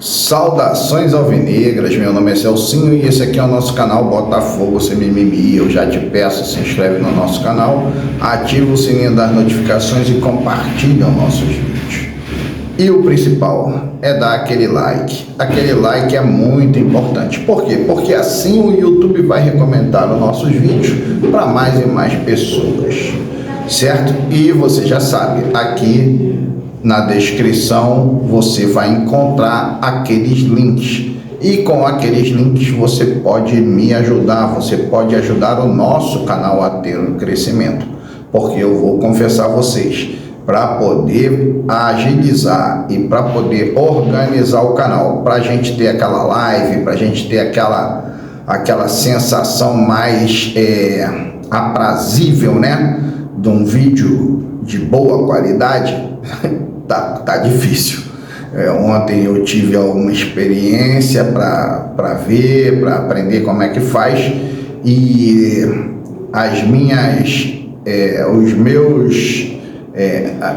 Saudações alvinegras, meu nome é Celcinho e esse aqui é o nosso canal Botafogo Sem Mimimi. Eu já te peço, se inscreve no nosso canal, ativa o sininho das notificações e compartilha os nossos vídeos. E o principal é dar aquele like. Aquele like é muito importante. Por quê? Porque assim o YouTube vai recomendar os nossos vídeos para mais e mais pessoas, certo? E você já sabe, aqui na descrição você vai encontrar aqueles links, e com aqueles links você pode me ajudar, você pode ajudar o nosso canal a ter um crescimento, porque eu vou confessar a vocês, para poder agilizar e para poder organizar o canal, para a gente ter aquela live, para a gente ter aquela sensação mais aprazível, né, de um vídeo de boa qualidade, tá difícil. Ontem eu tive alguma experiência para ver, para aprender como é que faz, e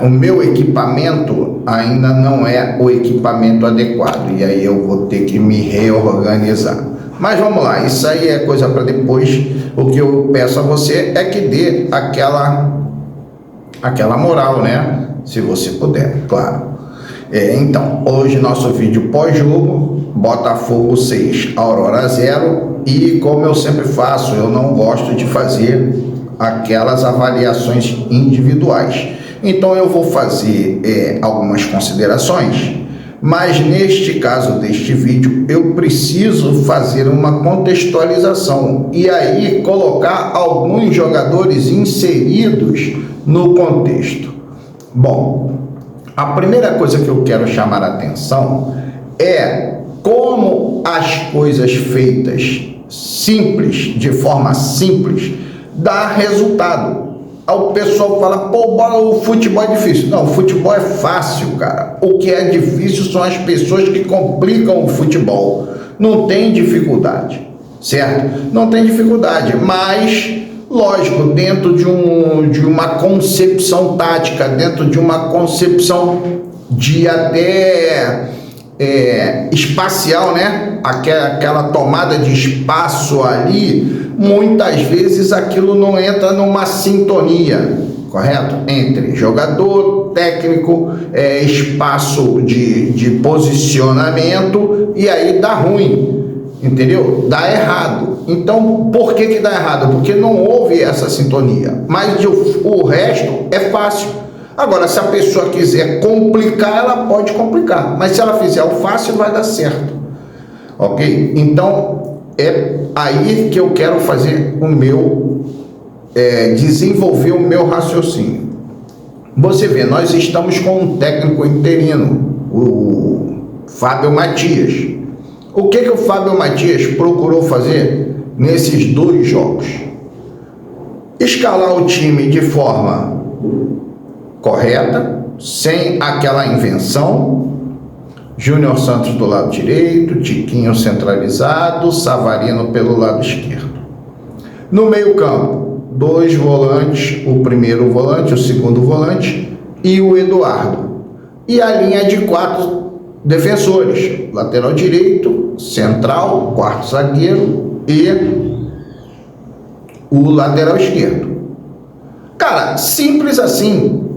o meu equipamento ainda não é o equipamento adequado, e aí eu vou ter que me reorganizar. Mas vamos lá, isso aí é coisa para depois. O que eu peço a você é que dê aquela moral, né? Se você puder, claro. Então, hoje nosso vídeo pós-jogo, Botafogo 6, Aurora 0, e como eu sempre faço, eu não gosto de fazer aquelas avaliações individuais. Então eu vou fazer algumas considerações, mas neste caso deste vídeo eu preciso fazer uma contextualização e aí colocar alguns jogadores inseridos no contexto. Bom, a primeira coisa que eu quero chamar a atenção é como as coisas feitas simples, de forma simples, dá resultado. O pessoal fala, pô, o futebol é difícil. Não, o futebol é fácil, cara. O que é difícil são as pessoas que complicam o futebol. Não tem dificuldade, certo? Não tem dificuldade, mas, lógico, dentro de uma concepção tática, dentro de uma concepção de até espacial, né? Aquela tomada de espaço ali, muitas vezes aquilo não entra numa sintonia, correto? Entre jogador, técnico, espaço de posicionamento, e aí dá ruim, entendeu? Dá errado. Então, por que dá errado? Porque não houve essa sintonia, mas o resto é fácil. Agora, se a pessoa quiser complicar, ela pode complicar, mas se ela fizer o fácil, vai dar certo, ok? Então, é aí que eu quero fazer o meu, desenvolver o meu raciocínio. Você vê, nós estamos com um técnico interino, o Fábio Matias. O que o Fábio Matias procurou fazer nesses dois jogos? Escalar o time de forma correta, sem aquela invenção. Júnior Santos do lado direito, Tiquinho centralizado, Savarino pelo lado esquerdo. No meio campo, dois volantes, o primeiro volante, o segundo volante e o Eduardo. E a linha de 4 defensores, lateral direito, central, quarto zagueiro e o lateral esquerdo. Cara, simples assim.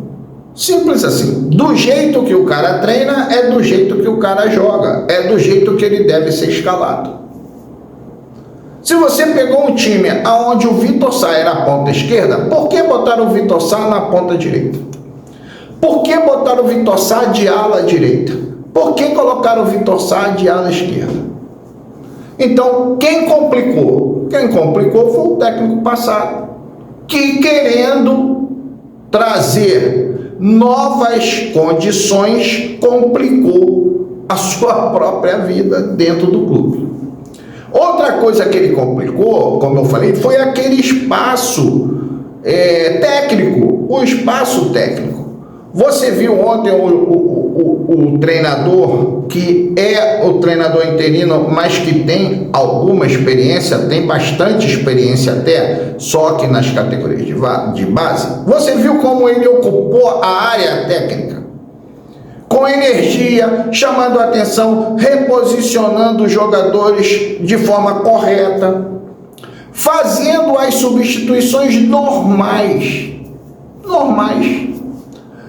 Simples assim. Do jeito que o cara treina, é do jeito que o cara joga, é do jeito que ele deve ser escalado. Se você pegou um time onde o Vitor Sá era a ponta esquerda, por que botaram o Vitor Sá na ponta direita? Por que botaram o Vitor Sá de ala direita? Por que colocaram o Vitor Sá de ala esquerda? Então, quem complicou? Quem complicou foi o técnico passado, que querendo trazer novas condições, complicou a sua própria vida dentro do clube. Outra coisa que ele complicou, como eu falei, foi aquele espaço técnico, o espaço técnico. Você viu ontem o treinador, que é o treinador interino, mas que tem alguma experiência, tem bastante experiência até, só que nas categorias de base. Você viu como ele ocupou a área técnica? com energia, chamando a atenção, reposicionando os jogadores de forma correta, fazendo as substituições normais.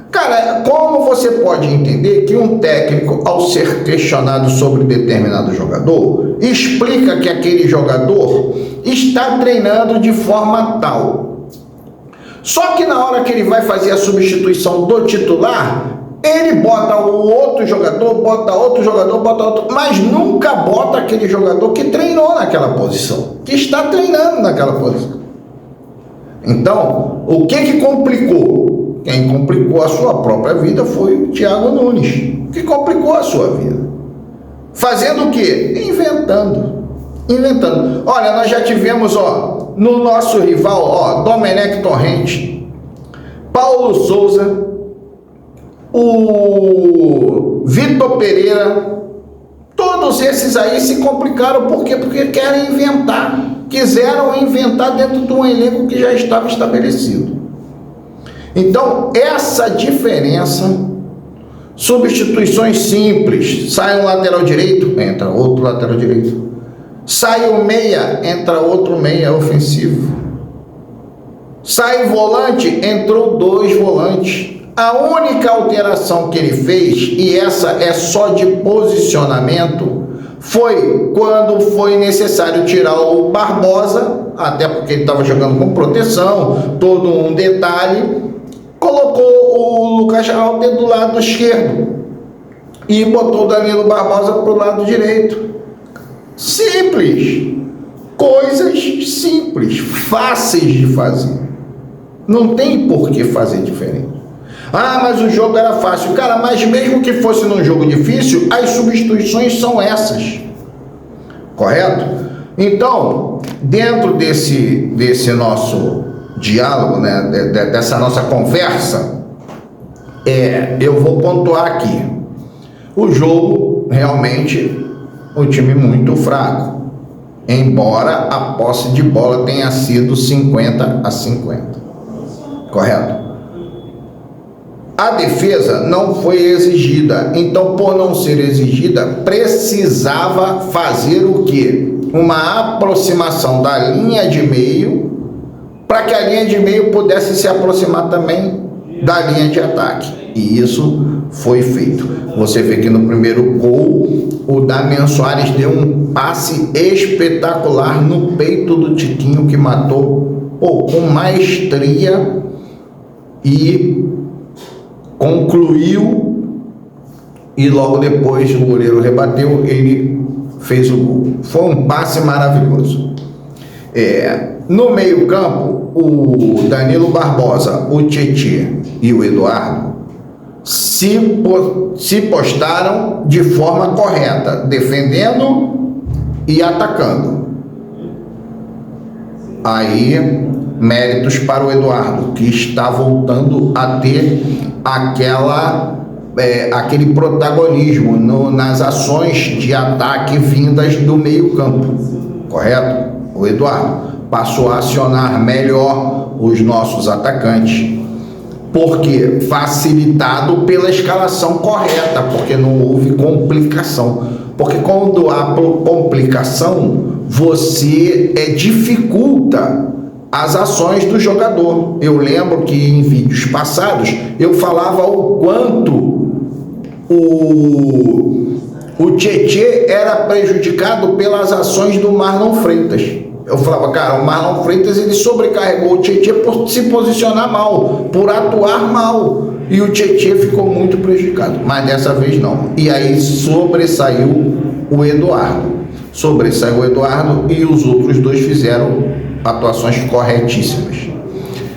Cara, como você pode entender que um técnico, ao ser questionado sobre determinado jogador, explica que aquele jogador está treinando de forma tal? Só que na hora que ele vai fazer a substituição do titular, ele bota o outro jogador, bota outro, mas nunca bota aquele jogador que treinou naquela posição, que está treinando naquela posição. Então, o que complicou? Quem complicou a sua própria vida foi o Thiago Nunes, que complicou a sua vida. Fazendo o quê? Inventando. Olha, nós já tivemos, no nosso rival, Domenech Torrente, Paulo Souza, o Vitor Pereira, todos esses aí se complicaram. Por quê? Porque quiseram inventar dentro de um elenco que já estava estabelecido. Então, essa diferença, substituições simples, sai um lateral direito, entra outro lateral direito, sai um meia, entra outro meia ofensivo, sai volante, entrou 2 volantes. A única alteração que ele fez, e essa é só de posicionamento, foi quando foi necessário tirar o Barbosa, até porque ele estava jogando com proteção, todo um detalhe, colocou o Lucas Halter do lado esquerdo e botou o Danilo Barbosa para o lado direito. Simples, coisas simples, fáceis de fazer, não tem por que fazer diferente. Mas o jogo era fácil. Cara, mas mesmo que fosse num jogo difícil, as substituições são essas. Correto? Então, dentro desse nosso diálogo, né, dessa nossa conversa, eu vou pontuar aqui. O jogo, realmente, um time muito fraco. Embora a posse de bola tenha sido 50-50. Correto? A defesa não foi exigida, então, por não ser exigida, precisava fazer o quê? Uma aproximação da linha de meio, para que a linha de meio pudesse se aproximar também da linha de ataque. E isso foi feito. Você vê que no primeiro gol, o Damian Soares deu um passe espetacular no peito do Tiquinho, que matou com maestria e concluiu, e logo depois o goleiro rebateu, ele fez o gol. Foi um passe maravilhoso. No meio campo, o Danilo Barbosa, o Tietê e o Eduardo se postaram de forma correta, defendendo e atacando. Aí, méritos para o Eduardo, que está voltando a ter aquele protagonismo nas ações de ataque vindas do meio campo, correto? O Eduardo passou a acionar melhor os nossos atacantes, porque facilitado pela escalação correta, porque não houve complicação, porque quando há complicação, você dificulta as ações do jogador. Eu lembro que em vídeos passados eu falava o quanto o Tietê era prejudicado pelas ações do Marlon Freitas. Eu falava, cara, o Marlon Freitas ele sobrecarregou o Tietê por se posicionar mal, por atuar mal, e o Tietê ficou muito prejudicado, mas dessa vez não. E aí sobressaiu o Eduardo, e os outros 2 fizeram atuações corretíssimas.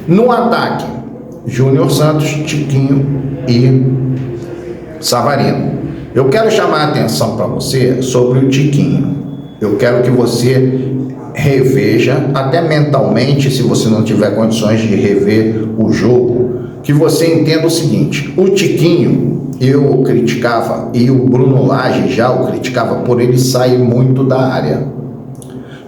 No ataque, Júnior Santos, Tiquinho e Savarino. Eu quero chamar a atenção para você sobre o Tiquinho. Eu quero que você reveja, até mentalmente, se você não tiver condições de rever o jogo, que você entenda o seguinte: o Tiquinho, eu o criticava, e o Bruno Lage já o criticava por ele sair muito da área.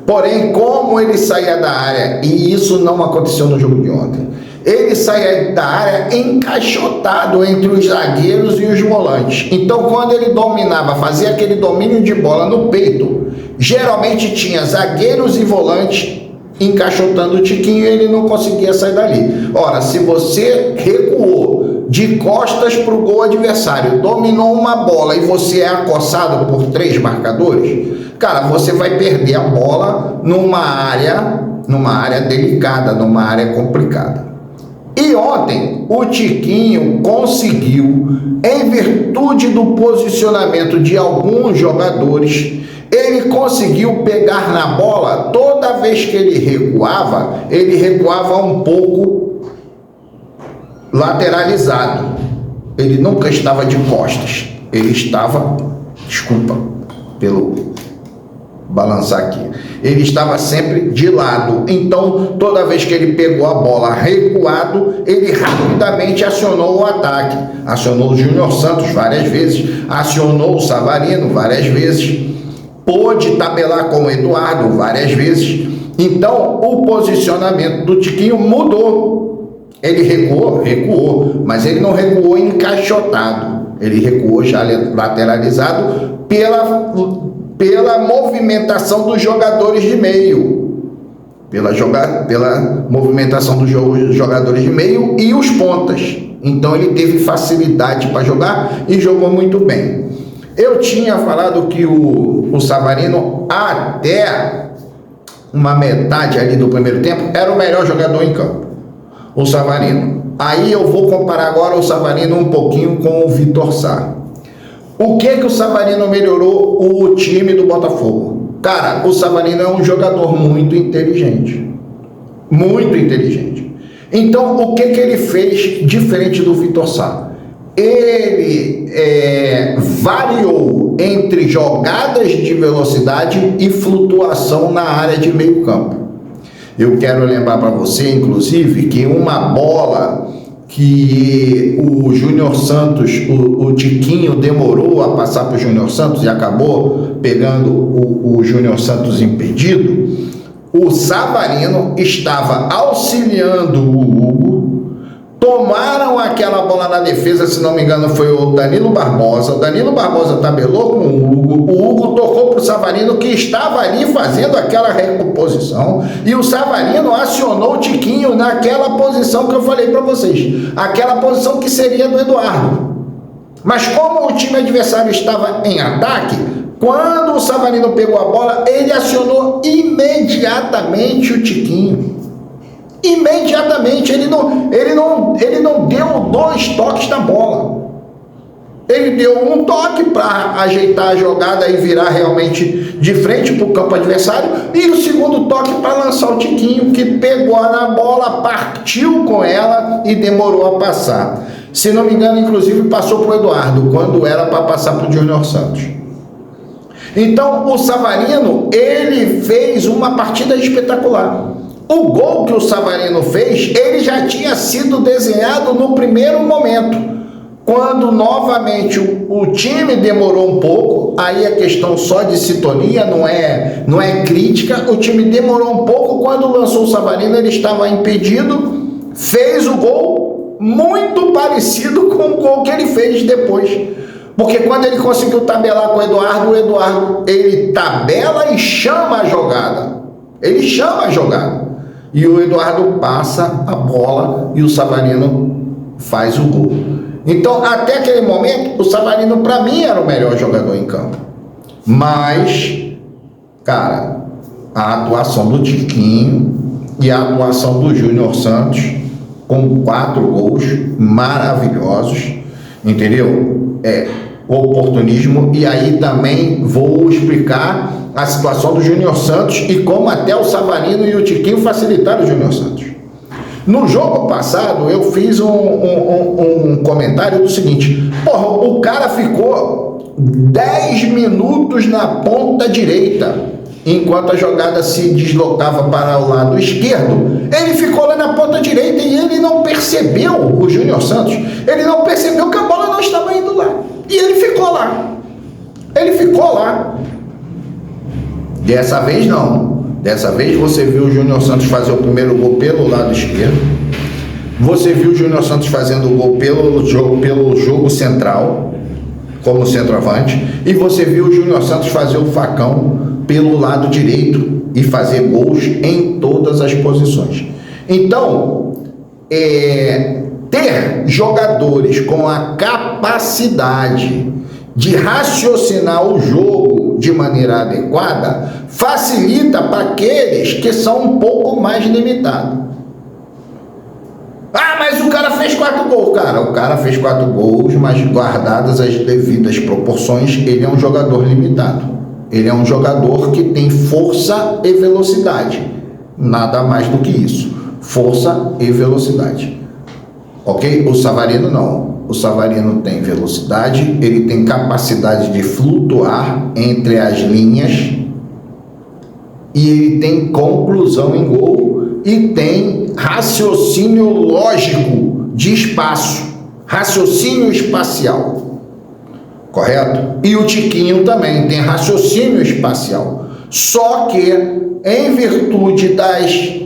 Porém, como ele saía da área, e isso não aconteceu no jogo de ontem, ele saía da área encaixotado entre os zagueiros e os volantes. Então, quando ele dominava, fazia aquele domínio de bola no peito, geralmente tinha zagueiros e volantes encaixotando o Tiquinho e ele não conseguia sair dali. Ora, se você recuou de costas para o gol adversário, dominou uma bola e você é acossado por 3 marcadores, cara, você vai perder a bola numa área delicada, numa área complicada. E ontem o Tiquinho conseguiu, em virtude do posicionamento de alguns jogadores, ele conseguiu pegar na bola. Toda vez que ele recuava um pouco lateralizado. Ele nunca estava de costas, ele estava, desculpa pelo balançar aqui, ele estava sempre de lado. Então, toda vez que ele pegou a bola recuado, ele rapidamente acionou o ataque, acionou o Júnior Santos várias vezes, acionou o Savarino várias vezes, pôde tabelar com o Eduardo várias vezes. Então, o posicionamento do Tiquinho mudou. Ele recuou, mas ele não recuou encaixotado, ele recuou já lateralizado pela movimentação dos jogadores de meio, pela movimentação dos jogadores de meio e os pontas. Então ele teve facilidade para jogar e jogou muito bem. Eu tinha falado que o Savarino, até uma metade ali do primeiro tempo, era o melhor jogador em campo, o Savarino. Aí eu vou comparar agora o Savarino um pouquinho com o Vitor Sá. O que o Savarino melhorou o time do Botafogo? Cara, o Savarino é um jogador muito inteligente. Muito inteligente. Então, o que ele fez diferente do Vitor Sá? Ele variou entre jogadas de velocidade e flutuação na área de meio campo. Eu quero lembrar para você, inclusive, que uma bola que o Júnior Santos, o Tiquinho demorou a passar para o Júnior Santos e acabou pegando o Júnior Santos impedido, o Savarino estava auxiliando o Hugo, tomaram aquela bola na defesa, se não me engano foi o Danilo Barbosa tabelou com o Hugo tocou para o Savarino, que estava ali fazendo aquela recomposição, e o Savarino acionou o Tiquinho naquela posição que eu falei para vocês, aquela posição que seria do Eduardo. Mas como o time adversário estava em ataque, quando o Savarino pegou a bola, ele acionou imediatamente o Tiquinho. Imediatamente, ele não deu 2 toques na bola. Ele deu um toque para ajeitar a jogada e virar realmente de frente para o campo adversário, e o segundo toque para lançar o Tiquinho, que pegou na bola, partiu com ela e demorou a passar. Se não me engano, inclusive passou para o Eduardo, quando era para passar para o Júnior Santos. Então, o Savarino, ele fez uma partida espetacular. O gol que o Savarino fez, ele já tinha sido desenhado no primeiro momento, quando novamente o time demorou um pouco. Aí é questão só de sintonia, não é crítica. O time demorou um pouco, quando lançou o Savarino, ele estava impedido, fez o gol muito parecido com o gol que ele fez depois. Porque quando ele conseguiu tabelar com o Eduardo, ele tabela e chama a jogada. Ele chama a jogada. E o Eduardo passa a bola e o Savarino faz o gol. Então, até aquele momento, o Savarino, para mim, era o melhor jogador em campo. Mas, cara, a atuação do Tiquinho e a atuação do Júnior Santos, com 4 gols maravilhosos, entendeu? Oportunismo. E aí também vou explicar a situação do Júnior Santos e como até o Savarino e o Tiquinho facilitaram o Júnior Santos. No jogo passado, eu fiz um comentário do seguinte: porra, o cara ficou 10 minutos na ponta direita, enquanto a jogada se deslocava para o lado esquerdo. Ele ficou lá na ponta direita e ele não percebeu, o Júnior Santos, ele não percebeu que a bola não estava indo lá. E ele ficou lá. Ele ficou lá. Dessa vez não. Dessa vez você viu o Júnior Santos fazer o primeiro gol pelo lado esquerdo. Você viu o Júnior Santos fazendo gol pelo jogo central, como centroavante, e você viu o Júnior Santos fazer o facão pelo lado direito e fazer gols em todas as posições. Então, ter jogadores com a capacidade de raciocinar o jogo de maneira adequada facilita para aqueles que são um pouco mais limitados. Ah, mas o cara fez 4 gols. Cara, o cara fez 4 gols, mas guardadas as devidas proporções, ele é um jogador limitado. Ele é um jogador que tem força e velocidade. Nada mais do que isso. Força e velocidade. Ok? O Savarino não. O Savarino tem velocidade, ele tem capacidade de flutuar entre as linhas e ele tem conclusão em gol e tem raciocínio lógico de espaço, raciocínio espacial, correto? E o Tiquinho também tem raciocínio espacial, só que em virtude das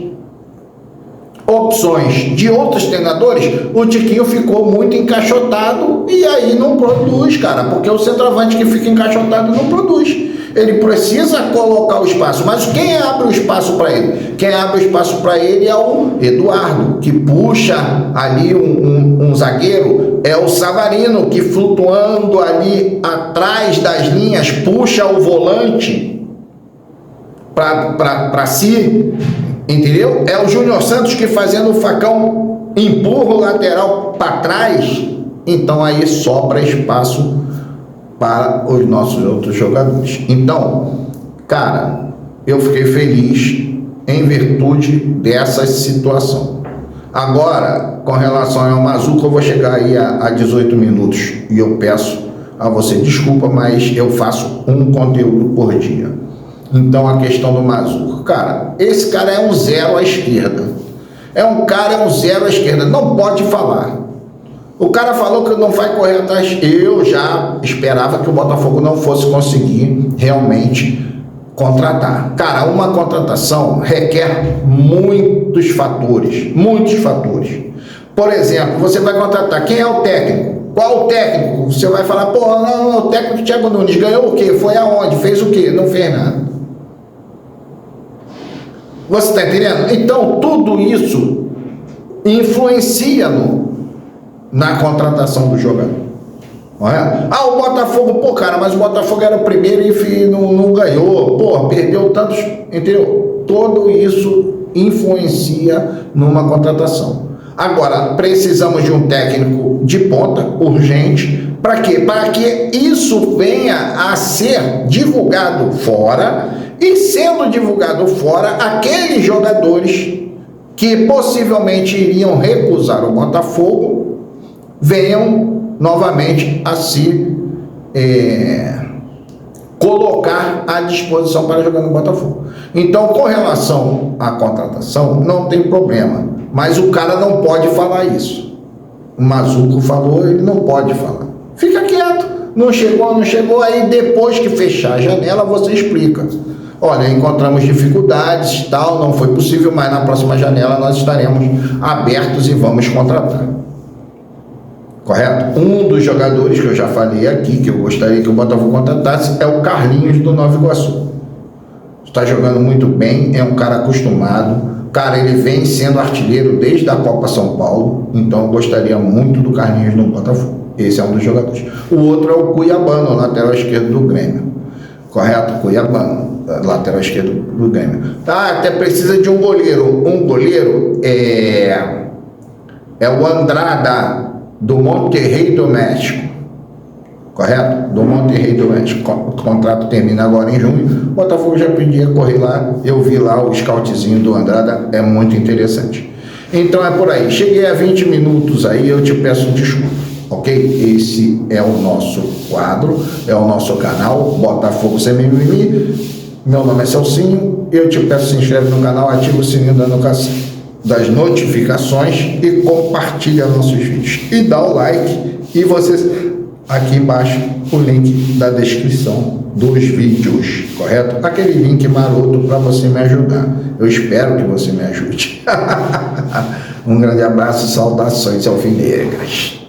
opções de outros treinadores, o Tiquinho ficou muito encaixotado e aí não produz, cara, porque o centroavante que fica encaixotado não produz. Ele precisa colocar o espaço, mas quem abre o espaço para ele? Quem abre o espaço para ele é o Eduardo, que puxa ali um zagueiro, é o Savarino, que flutuando ali atrás das linhas, puxa o volante para si, entendeu? É o Júnior Santos que fazendo o facão empurra o lateral para trás, então aí sobra espaço para os nossos outros jogadores. Então, cara, eu fiquei feliz em virtude dessa situação. Agora, com relação ao Mazuco, eu vou chegar aí a 18 minutos e eu peço a você desculpa, mas eu faço um conteúdo por dia. Então, a questão do Mazuco, cara, esse cara é um zero à esquerda. É um zero à esquerda, não pode falar. O cara falou que não vai correr atrás. Eu já esperava que o Botafogo não fosse conseguir realmente contratar. Cara, uma contratação requer muitos fatores. Por exemplo, você vai contratar. Quem é o técnico? Qual o técnico? Você vai falar, pô, não, o técnico Thiago Nunes ganhou o quê? Foi aonde? Fez o quê? Não fez nada. Você está entendendo? Então, tudo isso influencia na contratação do jogador. Não é? Ah, o Botafogo, pô, cara, mas o Botafogo era o primeiro e não ganhou, pô, perdeu tantos, entendeu? Tudo isso influencia numa contratação. Agora, precisamos de um técnico de ponta, urgente, para quê? Para que isso venha a ser divulgado fora, e sendo divulgado fora, aqueles jogadores que possivelmente iriam recusar o Botafogo venham novamente a se colocar à disposição para jogar no Botafogo. Então, com relação à contratação, não tem problema, mas o cara não pode falar isso. O Mazuco falou, ele não pode falar. Fica quieto, não chegou, aí depois que fechar a janela você explica. Olha, encontramos dificuldades, tal, não foi possível, mas na próxima janela nós estaremos abertos e vamos contratar. Correto? Um dos jogadores que eu já falei aqui, que eu gostaria que o Botafogo contratasse, é o Carlinhos do Nova Iguaçu. Está jogando muito bem, é um cara acostumado. Cara, ele vem sendo artilheiro desde a Copa São Paulo, então eu gostaria muito do Carlinhos no Botafogo. Esse é um dos jogadores. O outro é o Cuiabano, lateral esquerdo do Grêmio. Correto? Cuiabano, lateral esquerdo do Grêmio. Tá, até precisa de um goleiro. Um goleiro é o Andrada, do Monterrey do México, correto? Do Monterrey do México. O contrato termina agora em junho. O Botafogo já podia correr lá. Eu vi lá o scoutzinho do Andrada, é muito interessante. Então é por aí. Cheguei a 20 minutos aí, eu te peço desculpa, ok? Esse é o nosso quadro, é o nosso canal Botafogo Sem Mimimi. Meu nome é Celcinho. Eu te peço, se inscreve no canal, ativa o sininho das notificações e compartilha nossos vídeos e dá o like, e vocês aqui embaixo o link da descrição dos vídeos, correto? Aquele link maroto para você me ajudar. Eu espero que você me ajude. Um grande abraço e saudações alvinegras.